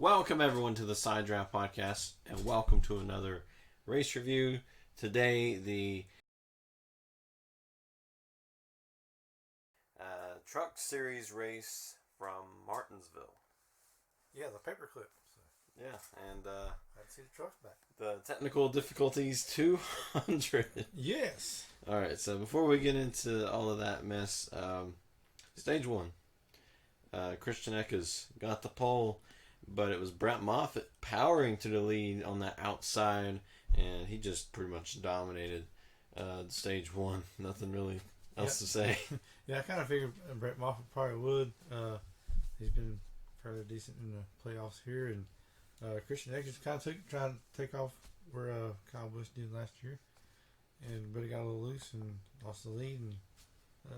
Welcome everyone to the Side Draft Podcast, and welcome to another race review. Today, the Truck Series race from Martinsville. Yeah, the paperclip. So. Yeah, and I'd see the trucks back. the technical difficulties 200. Yes. All right, so before we get into all of that mess, stage one. Christian Eckes got the pole, but it was Brett Moffitt powering to the lead on that outside, and he just pretty much dominated stage one. Nothing really else to say. Yeah, I kind of figured Brett Moffitt probably would. He's been fairly decent in the playoffs here, and Christian Eckes kind of trying to take off where Kyle Busch did last year, but he got a little loose and lost the lead, and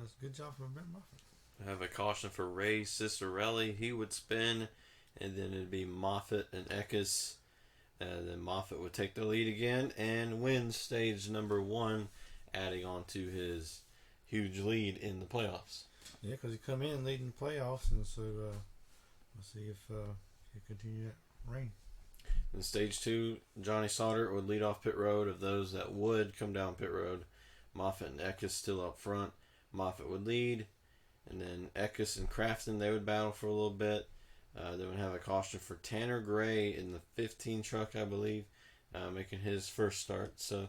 it's a good job from Brett Moffitt. I have a caution for Ray Cicerelli. He would spin, and then it'd be Moffitt and Eckes. And then Moffitt would take the lead again and win stage number one, adding on to his huge lead in the playoffs. Yeah, because he come in leading the playoffs, and so we'll see if he continue that reign. In stage two, Johnny Sauter would lead off pit road. Of those that would come down pit road, Moffitt and Eckes still up front. Moffitt would lead, and then Eckes and Crafton, they would battle for a little bit. They would have a caution for Tanner Gray in the 15 truck, I believe, making his first start. So,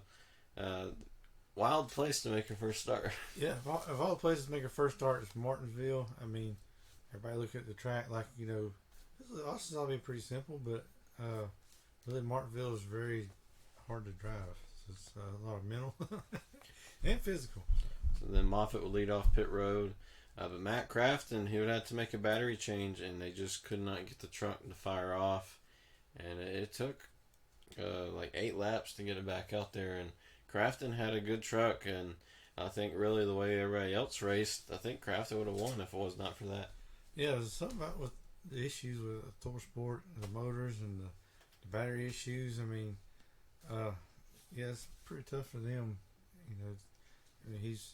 wild place to make your first start. Yeah, of all the places to make a first start, it's Martinsville. I mean, everybody look at the track like, this is all be pretty simple, but really Martinsville is very hard to drive. So it's a lot of mental and physical. So then Moffitt would lead off pit road. But Matt Crafton, he would have to make a battery change, and they just could not get the truck to fire off. And it took like 8 laps to get it back out there. And Crafton had a good truck, and I think really the way everybody else raced, I think Crafton would have won if it was not for that. Yeah, there's something about with the issues with Thor Sport, the motors, and the battery issues. I mean, yeah, it's pretty tough for them. He's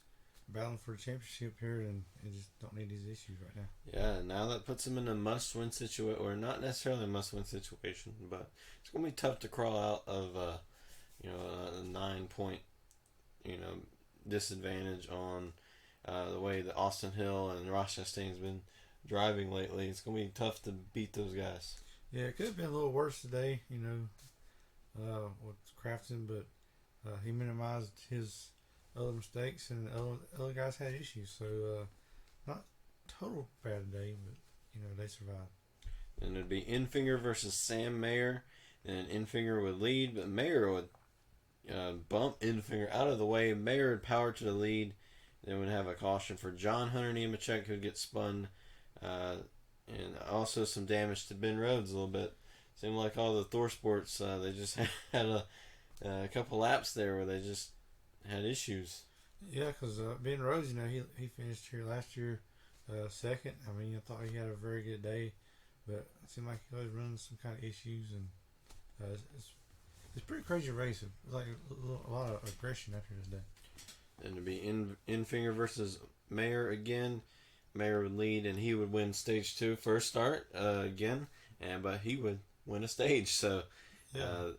battling for a championship here, and just don't need these issues right now. Yeah, now that puts him in a must-win situation, or not necessarily a must-win situation, but it's going to be tough to crawl out of a 9-point, disadvantage on the way that Austin Hill and Ross Chastain's been driving lately. It's going to be tough to beat those guys. Yeah, it could have been a little worse today, with Crafton, but he minimized his other mistakes, and other guys had issues. So, not total bad day, but, they survived. And it'd be Infinger versus Sam Mayer, and Infinger would lead, but Mayer would bump Infinger out of the way. Mayer would power to the lead. Then would have a caution for John Hunter Nemechek, who'd get spun, and also some damage to Ben Rhodes a little bit. Seemed like all the Thor Sports, they just had a couple laps there where they just had issues. Yeah, because Ben Rhodes, he finished here last year second. I mean, I thought he had a very good day, but it seemed like he was running some kind of issues, and it's pretty crazy race. It's like a lot of aggression after this day. And to be Infinger versus Mayer again. Mayer would lead, and he would win stage 2 first start again, but he would win a stage. So, yeah.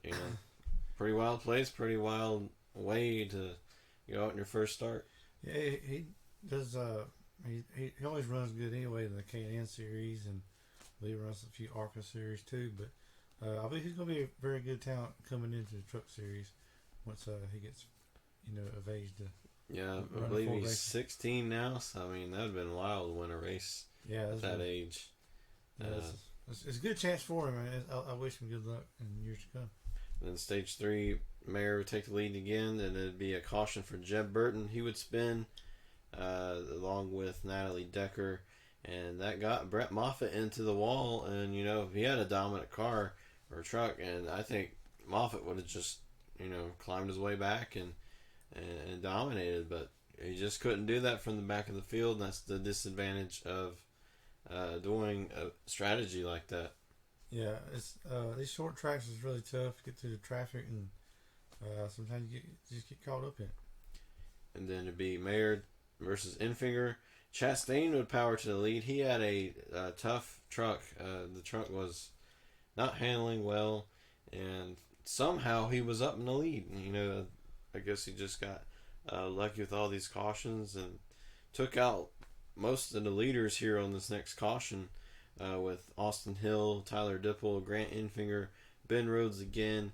Pretty wild place, pretty wild way to go out in your first start. Yeah, he does. He always runs good anyway in the K&N series, and he runs a few ARCA series too. But I believe he's going to be a very good talent coming into the truck series once he gets of age to. Yeah, I believe he's 16 now, so I mean that would have been wild to win a race at that age. Yeah, it's a good chance for him, and I wish him good luck in years to come. Then stage 3, Mayer would take the lead again, and it'd be a caution for Jeb Burton. He would spin along with Natalie Decker, and that got Brett Moffitt into the wall. And he had a dominant car or truck, and I think Moffitt would have just climbed his way back and dominated, but he just couldn't do that from the back of the field. And that's the disadvantage of doing a strategy like that. Yeah, it's these short tracks is really tough to get through the traffic, and sometimes you just get caught up in it. And then it'd be Mayer versus Infinger, Chastain would power to the lead. He had a tough truck. The truck was not handling well, and somehow he was up in the lead. I guess he just got lucky with all these cautions and took out most of the leaders here on this next caution with Austin Hill, Tyler Dipple, Grant Enfinger, Ben Rhodes again,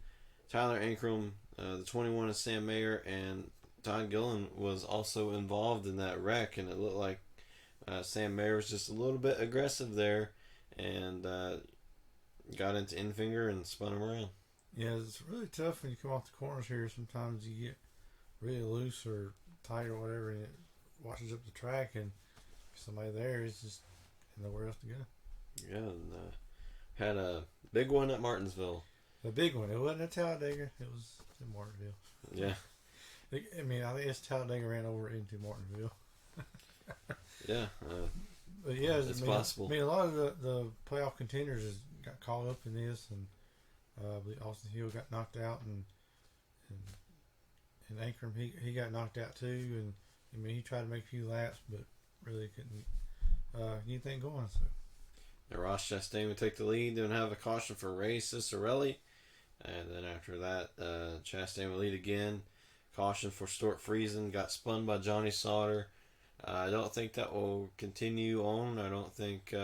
Tyler Ankrum, the 21 of Sam Mayer, and Todd Gilliland was also involved in that wreck, and it looked like Sam Mayer was just a little bit aggressive there and got into Enfinger and spun him around. Yeah, it's really tough when you come off the corners here. Sometimes you get really loose or tight or whatever, and it washes up the track, and somebody there is just nowhere else to go. Yeah, and had a big one at Martinsville. The big one. It wasn't at Talladega. It was in Martinsville. Yeah. I mean, I think it's Talladega ran over into Martinsville. Yeah. But yeah, it's possible. I mean, a lot of the playoff contenders got caught up in this, and I believe Austin Hill got knocked out, and Ankrum he got knocked out too, and I mean he tried to make a few laps, but really couldn't get anything going. So. And Ross Chastain would take the lead, then have a caution for Ray Cicerelli, and then after that, Chastain would lead again. Caution for Stuart Friesen, got spun by Johnny Sauter. I don't think that will continue on. I don't think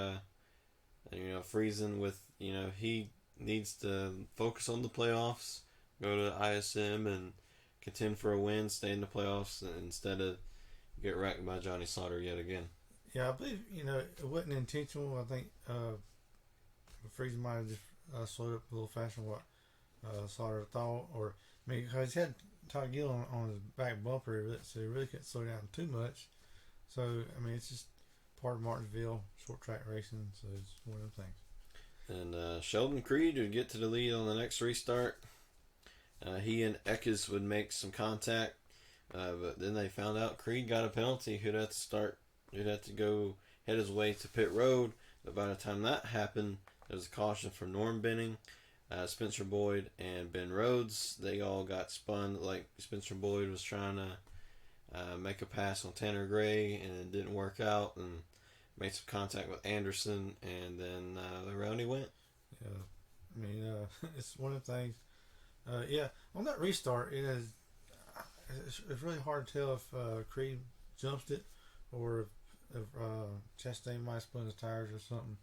Friesen with he needs to focus on the playoffs, go to ISM and contend for a win, stay in the playoffs instead of get wrecked by Johnny Sauter yet again. Yeah, I believe it wasn't intentional. I think Friesen might have just slowed up a little faster than what Sauter thought, or because he had Todd Gilliland on his back bumper, so he really couldn't slow down too much. So I mean, it's just part of Martinsville short track racing, so it's one of them things. And Sheldon Creed would get to the lead on the next restart. He and Eckes would make some contact, but then they found out Creed got a penalty. He'd have to go head his way to pit road. But by the time that happened, there was a caution for Norm Benning, Spencer Boyd, and Ben Rhodes. They all got spun. Like Spencer Boyd was trying to make a pass on Tanner Gray, and it didn't work out, and made some contact with Anderson, and then the round he went. Yeah, I mean, it's one of the things. Yeah, on that restart, it's really hard to tell if Creed jumps it or if Chastain might have spun his tires or something.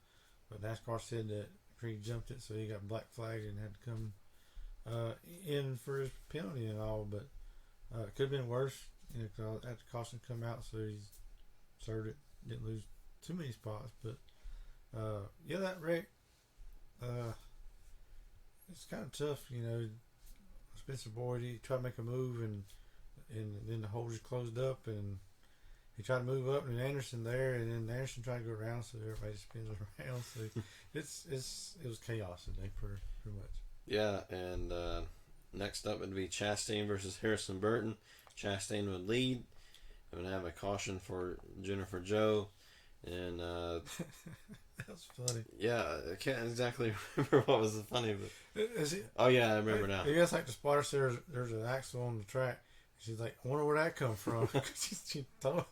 But NASCAR said that Creed jumped it, so he got black flagged and had to come in for his penalty and all. But it could have been worse. Cause after caution come out, so he served it, didn't lose too many spots. But yeah, that wreck, it's kind of tough. Spencer Boyd, he tried to make a move, and then the hole just closed up, and he tried to move up, and Anderson there, and then Anderson tried to go around, so everybody spins around. So it was chaos today, pretty much. Yeah, and next up would be Chastain versus Harrison Burton. Chastain would lead. And would have a caution for Jennifer Joe, and that's funny. Yeah, I can't exactly remember what was funny, but oh yeah, I remember now. I guess like the spotter said, there's an axle on the track. She's like, I wonder where that come from. she thought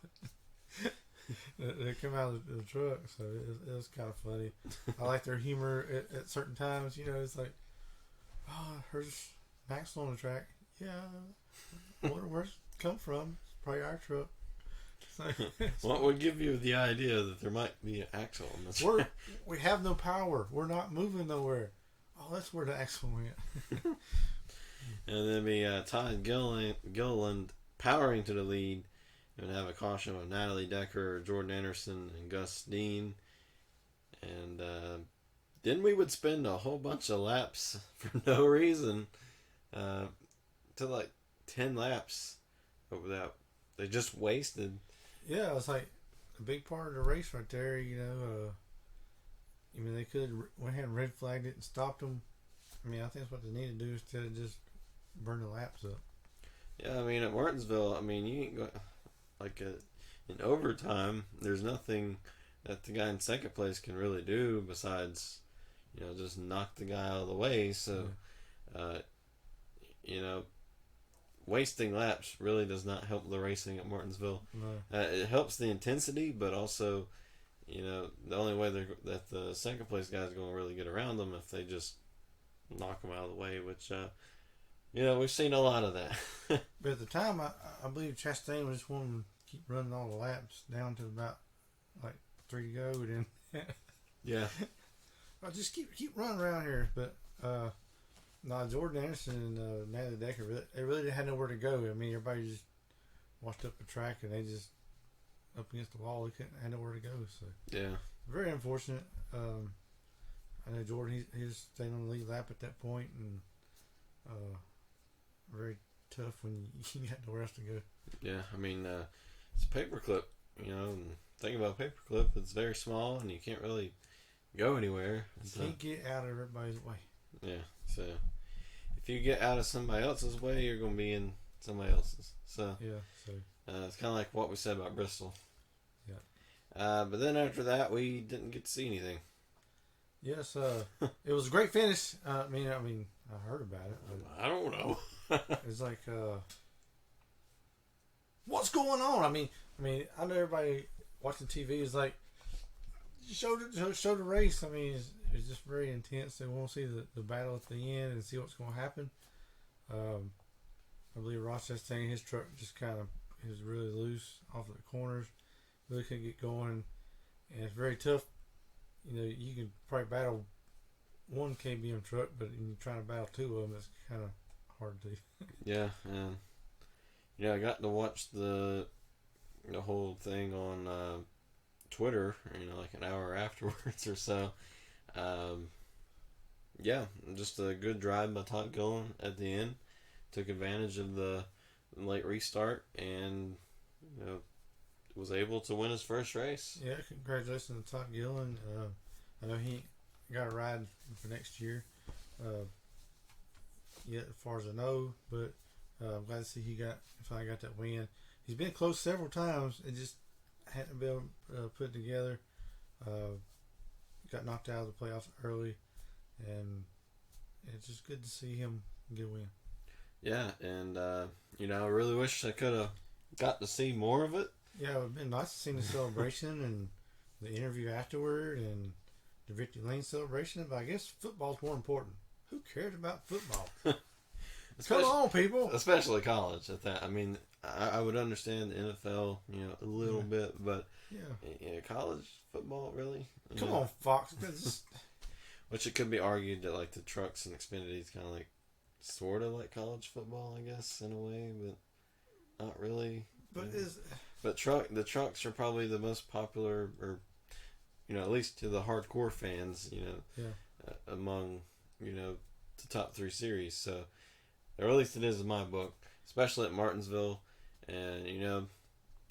it came out of the truck, so it was kind of funny. I like their humor at certain times. It's like, there's an axle on the track. Yeah, I wonder where it come from. It's probably our truck. What would give you the idea that there might be an axle on this? We have no power. We're not moving nowhere. Oh, that's where the axle went. And then be Todd Gilliland powering to the lead, and have a caution with Natalie Decker, Jordan Anderson, and Gus Dean. And then we would spend a whole bunch of laps for no reason, to like 10 laps over that. They just wasted. Yeah, it's like a big part of the race right there. They could went ahead and red flagged it and stopped them. I think that's what they need to do instead of just burn the laps up. Yeah, at Martinsville, you ain't going in overtime. There's nothing that the guy in second place can really do besides, just knock the guy out of the way. So, wasting laps really does not help the racing at Martinsville. No. It helps the intensity, but also, the only way that the second place guys are going to really get around them if they just knock them out of the way, which, we've seen a lot of that. But at the time, I believe Chastain was just wanting to keep running all the laps down to about like 3 to go. Then Yeah. I just keep running around here. But no, Jordan Anderson and Natalie Decker, they really had nowhere to go. I mean, everybody just washed up the track and they just up against the wall. They had nowhere to go. So Yeah. very unfortunate. I know Jordan, he was staying on the lead lap at that point, and very tough when you got nowhere else to go. Yeah, I mean, it's a paperclip, and think about paperclip, it's very small and you can't really go anywhere. You can't get out of everybody's way. Yeah, so if you get out of somebody else's way, you're going to be in somebody else's. So yeah, so it's kind of like what we said about Bristol. Yeah. But then after that, we didn't get to see anything. Yes, it was a great finish. I mean, I heard about it. But I don't know. it's like, what's going on? I mean, I know everybody watching TV is like, show the race. I mean, it's just very intense. They want to see the battle at the end and see what's going to happen. I believe Ross Chastain, his truck just kind of is really loose off of the corners. Really couldn't get going, and it's very tough. You can probably battle one KBM truck, but when you're trying to battle two of them, it's kind of hard to do. Yeah, and I got to watch the whole thing on Twitter, like an hour afterwards or so. Yeah, just a good drive by Todd Gilliland at the end. Took advantage of the late restart and was able to win his first race. Yeah, congratulations to Todd Gilliland. I know he got a ride for next year. Yet as far as I know, but I'm glad to see he finally got that win. He's been close several times and just hadn't been put together. Got knocked out of the playoffs early, and it's just good to see him get a win. Yeah, and I really wish I could have got to see more of it. Yeah, it would have been nice to see the celebration and the interview afterward and the Victory Lane celebration, but I guess football's more important. Who cares about football? Come on, people! Especially college at that. I mean, I would understand the NFL, a little bit, but college football, really? Come on, Fox. Which it could be argued that, like, the trucks and Xfinity is kind of like, sort of like college football, I guess, in a way, but not really. But the trucks are probably the most popular, or at least to the hardcore fans, among the top 3 series. So, or at least it is in my book, especially at Martinsville. And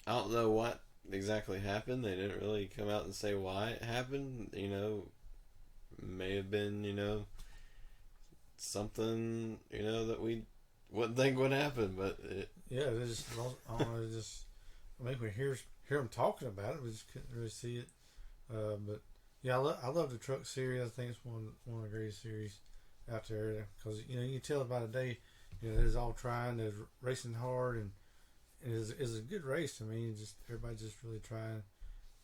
I don't know what exactly happened. They didn't really come out and say why it happened. May have been something that we wouldn't think would happen, but they just I don't know. I think we hear them talking about it. We just couldn't really see it. But yeah, I love the truck series. I think it's one of the greatest series out there because you can tell by the day, they're all trying, they're racing hard, and it is a good race. I mean, just everybody's just really trying,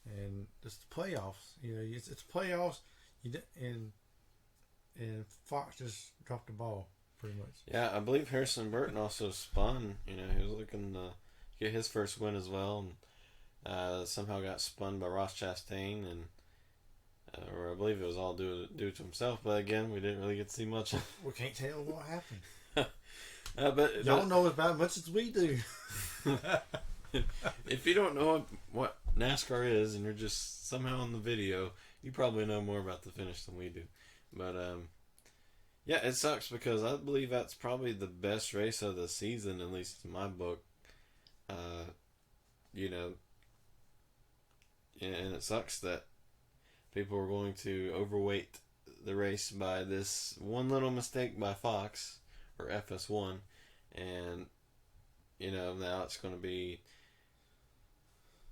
and it's the playoffs. It's playoffs. And Fox just dropped the ball pretty much. Yeah, I believe Harrison Burton also spun. He was looking to get his first win as well, and somehow got spun by Ross Chastain, and or I believe it was all due to himself. But again, we didn't really get to see much. We can't tell what happened. But y'all know about as much as we do. If you don't know what NASCAR is, and you're just somehow on the video, you probably know more about the finish than we do. But yeah, it sucks because I believe that's probably the best race of the season, at least in my book. And it sucks that people are going to overweight the race by this one little mistake by Fox or FS1, and now it's going to be.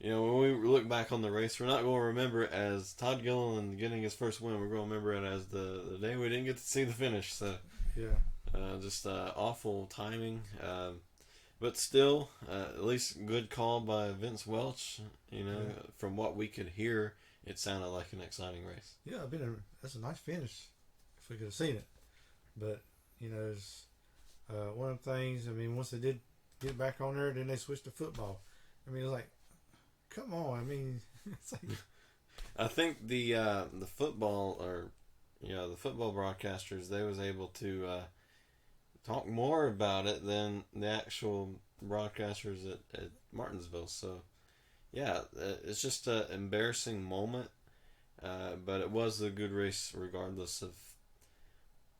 When we look back on the race, we're not going to remember it as Todd Gilliland getting his first win. We're going to remember it as the day we didn't get to see the finish. So, yeah, just awful timing. But still, at least good call by Vince Welch. From what we could hear, it sounded like an exciting race. Yeah, that's a nice finish if we could have seen it. But it's one of the things. I mean, once they did get back on there, then they switched to football. I mean, it's like, come on. I mean, it's like. I think the football the football broadcasters, they was able to talk more about it than the actual broadcasters at Martinsville. So yeah, it's just an embarrassing moment, but it was a good race regardless of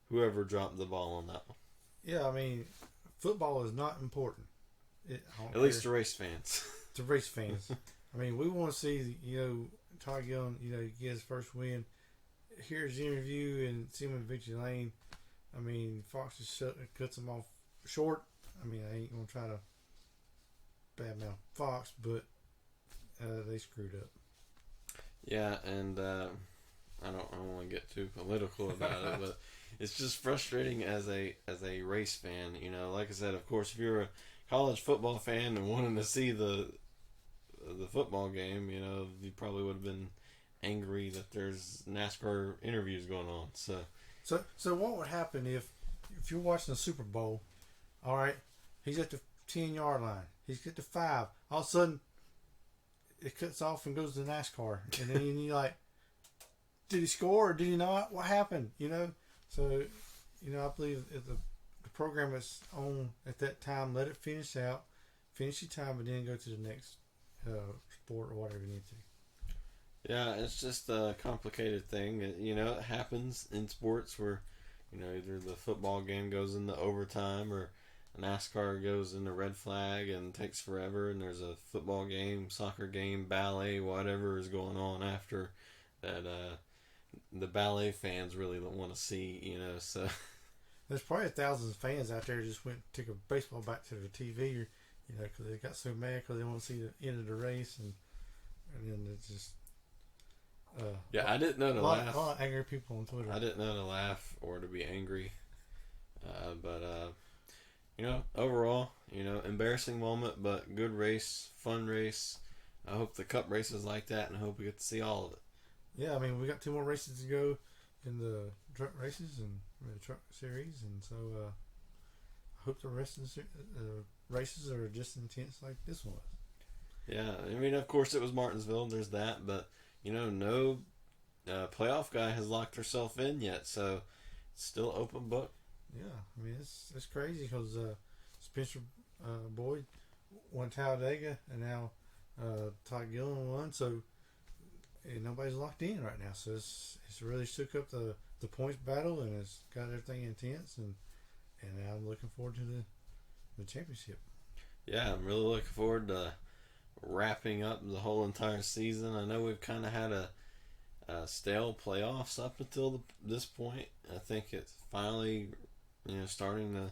whoever dropped the ball on that one. Yeah, I mean, football is not important. At least to race fans. To race fans. I mean, we want to see, Todd Gilliland, get his first win. Here's the interview and see him in victory lane. I mean, Fox just cuts him off short. I mean, I ain't going to try to badmouth Fox, but they screwed up. Yeah, and I don't want to get too political about it, but it's just frustrating as a race fan. Like I said, of course, if you're a college football fan and wanting to see the football game, you probably would have been angry that there's NASCAR interviews going on. So what would happen if you're watching the Super Bowl? All right, he's at the 10-yard line. He's at the 5. All of a sudden, it cuts off and goes to NASCAR, and then you're like, did he score or did he not? What happened? So I believe if the program that's on at that time, let it finish out, finish your time, and then go to the next sport or whatever you need to. Yeah, it's just a complicated thing. It happens in sports where, either the football game goes into overtime or NASCAR goes into red flag and takes forever, and there's a football game, soccer game, ballet, whatever is going on after that. The ballet fans really don't want to see, so. There's probably thousands of fans out there who just took a baseball bat to the TV, because they got so mad because they want to see the end of the race, and then it's just. I didn't know to laugh. A lot of angry people on Twitter. I didn't know to laugh or to be angry, but overall, embarrassing moment, but good race, fun race. I hope the Cup race is like that, and I hope we get to see all of it. Yeah, I mean, we got 2 more races to go in the truck races and the truck series, and so I hope the rest of the races are just intense like this one was. Yeah, I mean, of course it was Martinsville. There's that, but no playoff guy has locked herself in yet, so it's still open book. Yeah, I mean it's crazy because Spencer Boyd won Talladega, and now Todd Gilliland won, so. And nobody's locked in right now, so it's really shook up the points battle, and it's got everything intense, and I'm looking forward to the championship. Yeah, I'm really looking forward to wrapping up the whole entire season. I know we've kind of had a stale playoffs up until this point. I think it's finally starting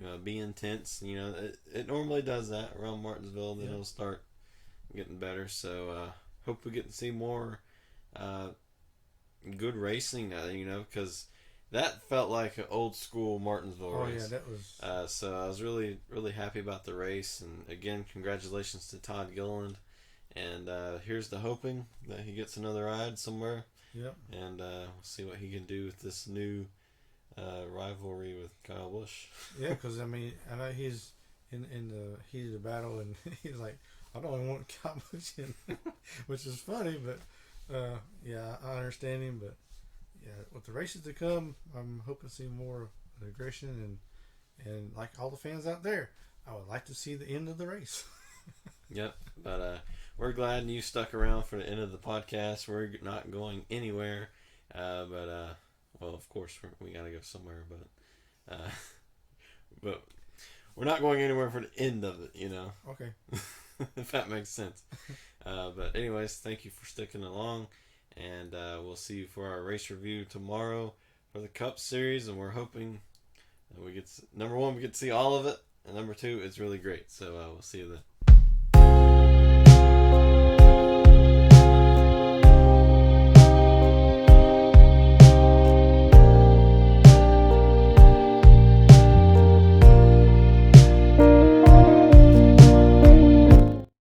to be intense. It normally does that around Martinsville, then it'll start getting better. So. Hope we get to see more good racing, because that felt like an old school Martinsville race. Oh, yeah, that was... So I was really, really happy about the race. And again, congratulations to Todd Gilliland. And here's the hoping that he gets another ride somewhere. Yep. And we'll see what he can do with this new rivalry with Kyle Busch. Yeah, because, I mean, I know he's in the heat of the battle, and he's like, I don't even want Kyle Busch in, which is funny, but I understand him. But yeah, with the races to come, I'm hoping to see more aggression and like all the fans out there, I would like to see the end of the race. Yep, but we're glad you stuck around for the end of the podcast. We're not going anywhere, well, of course we gotta go somewhere, but we're not going anywhere for the end of it, Okay. If that makes sense. But anyways, thank you for sticking along, and we'll see you for our race review tomorrow for the Cup Series, and we're hoping that we get number 1, we get to see all of it, and number 2, it's really great. So we'll see you then.